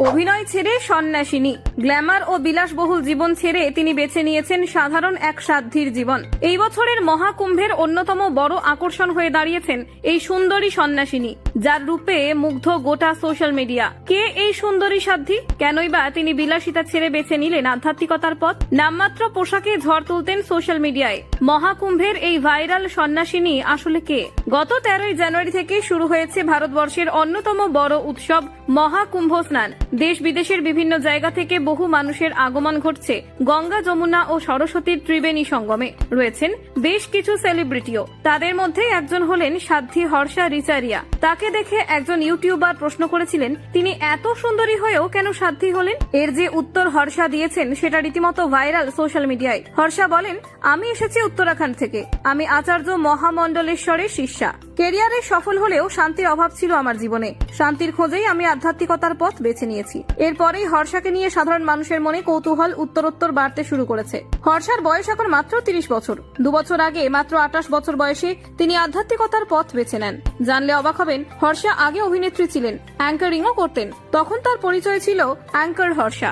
অভিনয় ছেড়ে সন্ন্যাসিনী। গ্ল্যামার ও বিলাসবহুল জীবন ছেড়ে তিনি বেছে নিয়েছেন সাধারণ এক সাধ্যির জীবন। এই বছরের মহাকুম্ভের অন্যতম বড় আকর্ষণ হয়ে দাঁড়িয়েছেন এই সুন্দরী সন্ন্যাসিনী, যার রূপে মুগ্ধ গোটা সোশ্যাল মিডিয়া। কে এই সুন্দরী সাধ্যী? কেনই বা তিনি বিলাসিতা ছেড়ে বেছে নিলেন আধ্যাত্মিকতার পথ? নামমাত্র পোশাকে ঝড় তুলতেন সোশ্যাল মিডিয়ায়। মহাকুম্ভের এই ভাইরাল সন্ন্যাসিনী আসলে কে? গত 13ই জানুয়ারি থেকে শুরু হয়েছে ভারতবর্ষের অন্যতম বড় উৎসব মহাকুম্ভ স্নান। দেশ বিদেশের বিভিন্ন জায়গা থেকে বহু মানুষের আগমন ঘটছে গঙ্গা, যমুনা ও সরস্বতীর ত্রিবেণী সঙ্গমে। রয়েছেন বেশ কিছু সেলিব্রিটিও। তাদের মধ্যে একজন হলেন সাধ্বী হর্ষা রিচারিয়া। তাকে দেখে একজন ইউটিউবার প্রশ্ন করেছিলেন, তিনি এত সুন্দরী হয়েও কেন সাধ্বী হলেন? এর যে উত্তর হর্ষা দিয়েছেন সেটা রীতিমতো ভাইরাল সোশ্যাল মিডিয়ায়। হর্ষা বলেন, আমি এসেছি উত্তরাখণ্ড থেকে। আমি আচার্য মহামণ্ডলেশ্বরের শিষ্যা। কেরিয়ারে সফল হলেও শান্তির অভাব ছিল আমার জীবনে। শান্তির খোঁজেই আমি আধ্যাত্মিকতার পথ বেছে নিয়েছি। এরপরেই হর্ষাকে নিয়ে সাধারণ মানুষের মনে কৌতূহল উত্তরোত্তর বাড়তে শুরু করেছে। হর্ষার বয়স এখন মাত্র 30 বছর। 2 বছর আগে মাত্র 28 বছর বয়সে তিনি আধ্যাত্মিকতার পথ বেছে নেন। জানলে অবাক হবেন, হর্ষা আগে অভিনেত্রী ছিলেন, অ্যাঙ্কারিংও করতেন। তখন তার পরিচয় ছিল অ্যাঙ্কার হর্ষা।